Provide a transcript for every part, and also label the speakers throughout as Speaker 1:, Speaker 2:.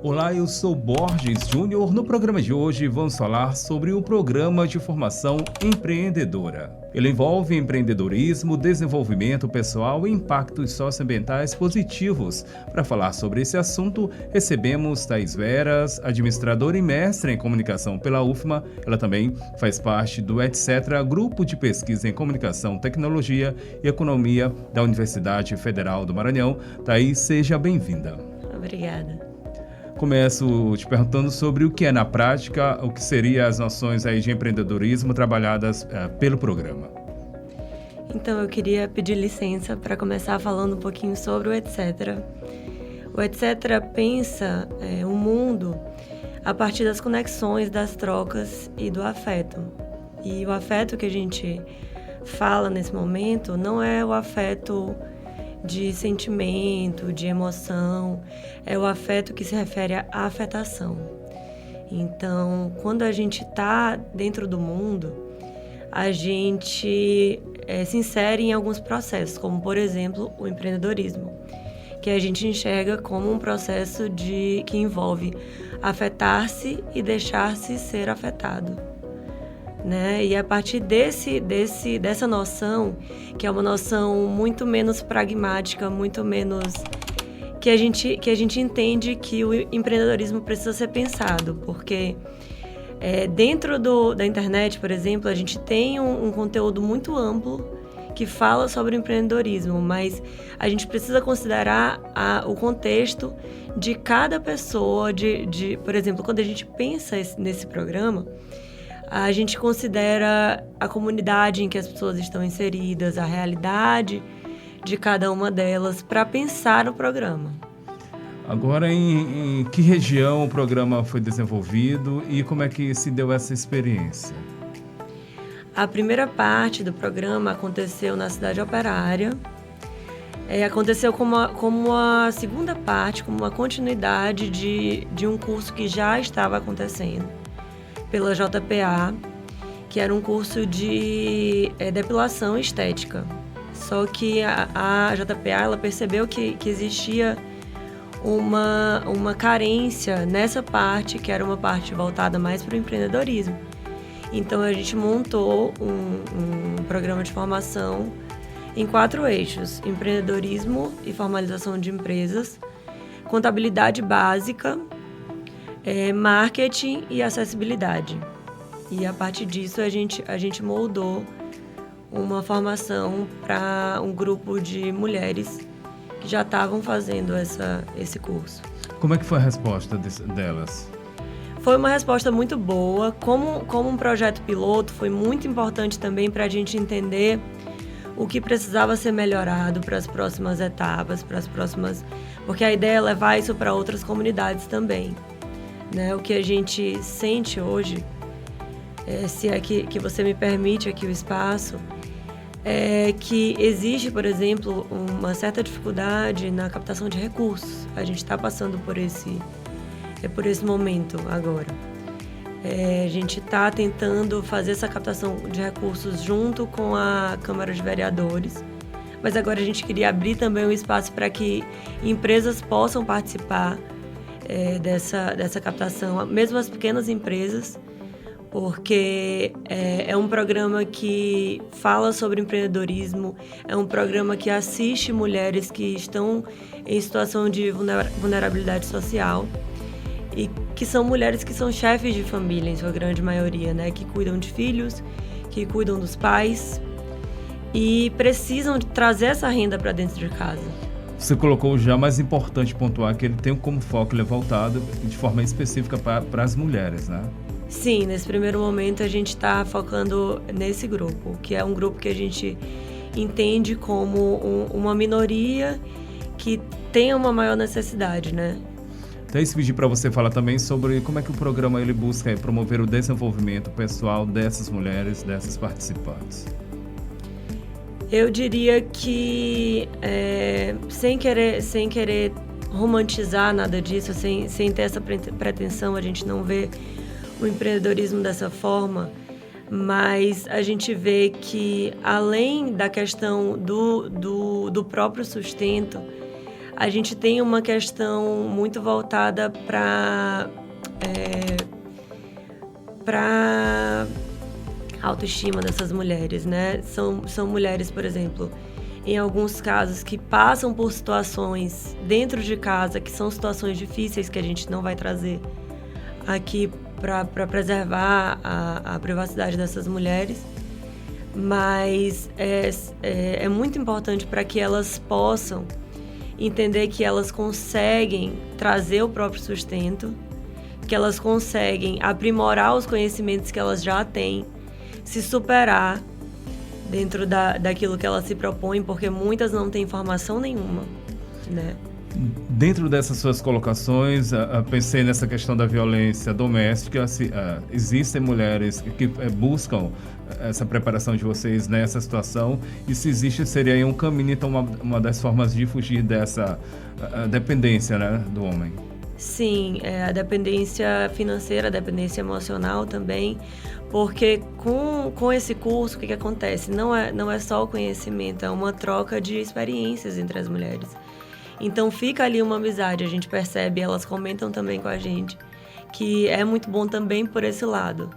Speaker 1: Olá, eu sou Borges Júnior. No programa de hoje vamos falar sobre o Programa de Formação Empreendedora. Ele envolve empreendedorismo, desenvolvimento pessoal e impactos socioambientais positivos. Para falar sobre esse assunto, recebemos Thais Veras, administradora e mestre em comunicação pela UFMA. Ela também faz parte do etc., Grupo de Pesquisa em Comunicação, Tecnologia e Economia da Universidade Federal do Maranhão. Thais, seja bem-vinda.
Speaker 2: Obrigada.
Speaker 1: Começo te perguntando sobre o que é na prática, o que seriam as noções aí de empreendedorismo trabalhadas pelo programa.
Speaker 2: Então, eu queria pedir licença para começar falando um pouquinho sobre o etc. O etc. pensa o mundo a partir das conexões, das trocas e do afeto. E o afeto que a gente fala nesse momento não é o afeto de sentimento, de emoção, é o afeto que se refere à afetação. Então, quando a gente está dentro do mundo, a gente se insere em alguns processos, como, por exemplo, o empreendedorismo, que a gente enxerga como um processo que envolve afetar-se e deixar-se ser afetado. Né? E a partir dessa noção, que é uma noção muito menos pragmática, muito menos que a gente entende que o empreendedorismo precisa ser pensado, porque dentro da internet, por exemplo, a gente tem um conteúdo muito amplo que fala sobre o empreendedorismo, mas a gente precisa considerar o contexto de cada pessoa, por exemplo, quando a gente pensa nesse programa, a gente considera a comunidade em que as pessoas estão inseridas, a realidade de cada uma delas, para pensar no programa.
Speaker 1: Agora, em que região o programa foi desenvolvido e como é que se deu essa experiência?
Speaker 2: A primeira parte do programa aconteceu na Cidade Operária. Aconteceu como a segunda parte, como uma continuidade de um curso que já estava acontecendo pela JPA, que era um curso de depilação estética. Só que a JPA ela percebeu que existia uma carência nessa parte, que era uma parte voltada mais para o empreendedorismo. Então a gente montou um programa de formação em 4 eixos: empreendedorismo e formalização de empresas, contabilidade básica, marketing e acessibilidade. E a partir disso a gente moldou uma formação para um grupo de mulheres que já estavam fazendo esse curso.
Speaker 1: Como é que foi a resposta delas?
Speaker 2: Foi uma resposta muito boa. Como um projeto piloto, foi muito importante também para a gente entender o que precisava ser melhorado para as próximas etapas, porque a ideia é levar isso para outras comunidades também. Né? O que a gente sente hoje, se é que você me permite aqui o espaço, é que existe, por exemplo, uma certa dificuldade na captação de recursos. A gente está passando por esse momento agora. A gente está tentando fazer essa captação de recursos junto com a Câmara de Vereadores, mas agora a gente queria abrir também um espaço para que empresas possam participar dessa captação, mesmo as pequenas empresas, porque é um programa que fala sobre empreendedorismo, é um programa que assiste mulheres que estão em situação de vulnerabilidade social e que são mulheres que são chefes de família, em sua grande maioria, né? Que cuidam de filhos, que cuidam dos pais e precisam trazer essa renda para dentro de casa.
Speaker 1: Você colocou já, mais importante pontuar que ele tem como foco, ele é voltado de forma específica para as mulheres, né?
Speaker 2: Sim, nesse primeiro momento a gente está focando nesse grupo, que é um grupo que a gente entende como uma minoria que tem uma maior necessidade, né?
Speaker 1: Então, esse vídeo para você falar também sobre como é que o programa ele busca promover o desenvolvimento pessoal dessas mulheres, dessas participantes.
Speaker 2: Eu diria que, sem querer romantizar nada disso, sem ter essa pretensão, a gente não vê o empreendedorismo dessa forma, mas a gente vê que, além da questão do próprio sustento, a gente tem uma questão muito voltada para autoestima dessas mulheres, né? São mulheres, por exemplo, em alguns casos que passam por situações dentro de casa, que são situações difíceis que a gente não vai trazer aqui para preservar a privacidade dessas mulheres, mas é muito importante para que elas possam entender que elas conseguem trazer o próprio sustento, que elas conseguem aprimorar os conhecimentos que elas já têm, se superar dentro daquilo que elas se propõem, porque muitas não têm informação nenhuma, né?
Speaker 1: Dentro dessas suas colocações, pensei nessa questão da violência doméstica. Existem mulheres que buscam essa preparação de vocês nessa situação, e se existe, seria aí um caminho, então, uma das formas de fugir dessa dependência, né, do homem.
Speaker 2: Sim, a dependência financeira, a dependência emocional também, porque com esse curso, o que acontece? Não é só o conhecimento, é uma troca de experiências entre as mulheres. Então fica ali uma amizade, a gente percebe, elas comentam também com a gente, que é muito bom também por esse lado.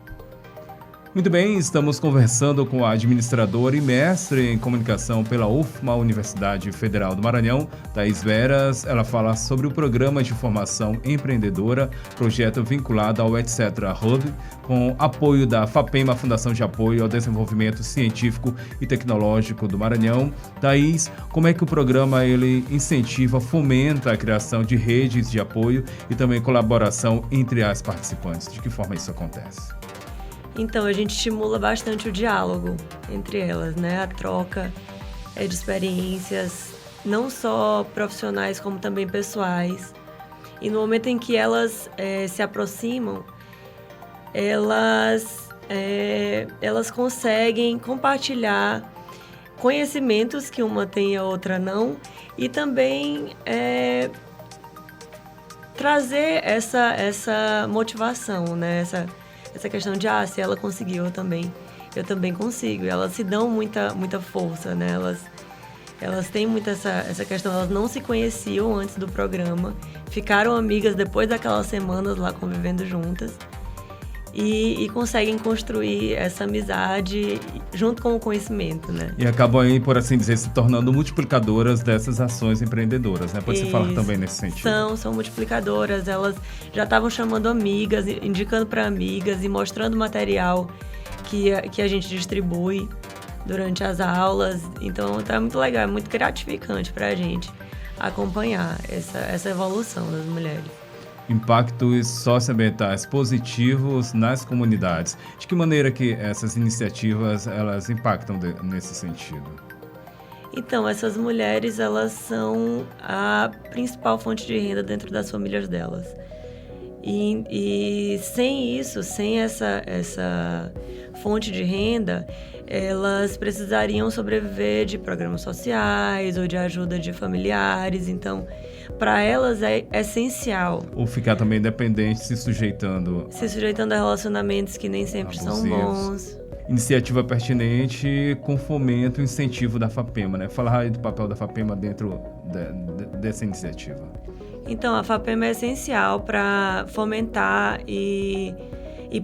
Speaker 1: Muito bem, estamos conversando com a administradora e mestre em comunicação pela UFMA, Universidade Federal do Maranhão, Thaís Veras. Ela fala sobre o Programa de Formação Empreendedora, projeto vinculado ao Etc. Hub, com apoio da FAPEMA, Fundação de Apoio ao Desenvolvimento Científico e Tecnológico do Maranhão. Thaís, como é que o programa ele incentiva, fomenta a criação de redes de apoio e também colaboração entre as participantes? De que forma isso acontece?
Speaker 2: Então, a gente estimula bastante o diálogo entre elas, né? A troca de experiências, não só profissionais, como também pessoais. E no momento em que elas se aproximam, elas conseguem compartilhar conhecimentos que uma tem e a outra não, e também trazer essa motivação, né? Essa questão de, se ela conseguiu, eu também consigo. E elas se dão muita força, né? Elas têm muito essa questão, elas não se conheciam antes do programa, ficaram amigas depois daquelas semanas lá convivendo juntas e conseguem construir essa amizade junto com o conhecimento, né?
Speaker 1: E acabam aí, por assim dizer, se tornando multiplicadoras dessas ações empreendedoras, né? Pode se falar também nesse sentido.
Speaker 2: São multiplicadoras, elas já estavam chamando amigas, indicando para amigas e mostrando material que a gente distribui durante as aulas. Então, tá muito legal, é muito gratificante para a gente acompanhar essa evolução das mulheres.
Speaker 1: Impactos socioambientais positivos nas comunidades. De que maneira que essas iniciativas elas impactam nesse sentido?
Speaker 2: Então, essas mulheres, elas são a principal fonte de renda dentro das famílias delas. E sem isso, sem essa fonte de renda, elas precisariam sobreviver de programas sociais ou de ajuda de familiares. Então, para elas é essencial.
Speaker 1: Ou ficar também dependente, se sujeitando
Speaker 2: a relacionamentos que nem sempre
Speaker 1: abusivos.
Speaker 2: São bons.
Speaker 1: Iniciativa pertinente com fomento e incentivo da FAPEMA, né? Falar aí do papel da FAPEMA dentro dessa iniciativa.
Speaker 2: Então, a FAPEMA é essencial para fomentar e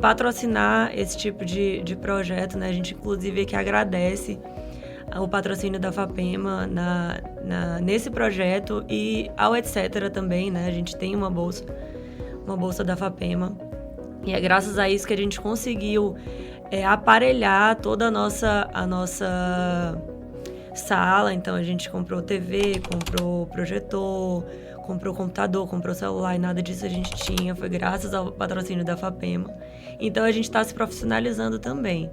Speaker 2: patrocinar esse tipo de projeto, né? A gente, inclusive, aqui agradece o patrocínio da FAPEMA nesse projeto e ao Etc. também, né? A gente tem uma bolsa da FAPEMA e é graças a isso que a gente conseguiu aparelhar toda a nossa sala. Então, a gente comprou TV, comprou projetor, comprou computador, comprou celular, e nada disso a gente tinha, foi graças ao patrocínio da FAPEMA. Então, a gente está se profissionalizando também,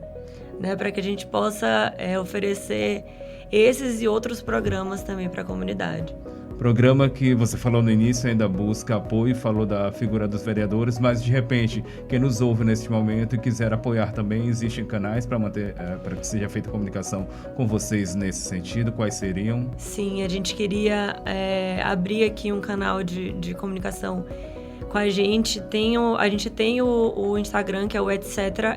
Speaker 2: né, para que a gente possa oferecer esses e outros programas também para a comunidade.
Speaker 1: Programa que você falou no início ainda busca apoio, falou da figura dos vereadores, mas de repente, quem nos ouve neste momento e quiser apoiar também, existem canais para manter, para que seja feita comunicação com vocês nesse sentido, quais seriam?
Speaker 2: Sim, a gente queria abrir aqui um canal de comunicação com a gente. A gente tem o Instagram, que é o etc.ufma,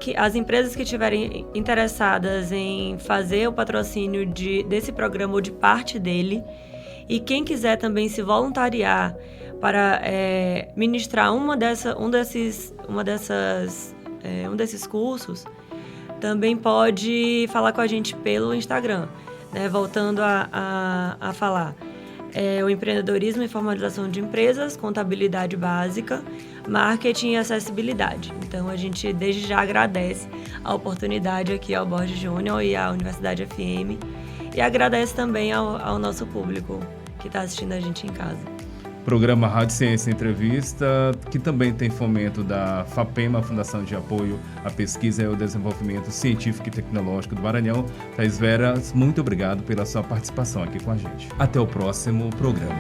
Speaker 2: que as empresas que estiverem interessadas em fazer o patrocínio desse programa ou de parte dele, e quem quiser também se voluntariar para ministrar um desses cursos, também pode falar com a gente pelo Instagram, né? Voltando a falar. O empreendedorismo e formalização de empresas, contabilidade básica, marketing e acessibilidade. Então, a gente desde já agradece a oportunidade aqui ao Borges Júnior e à Universidade FM, e agradece também ao nosso público que está assistindo a gente em casa.
Speaker 1: Programa Rádio Ciência Entrevista, que também tem fomento da FAPEMA, Fundação de Apoio à Pesquisa e ao Desenvolvimento Científico e Tecnológico do Maranhão. Thais Veras, muito obrigado pela sua participação aqui com a gente. Até o próximo programa.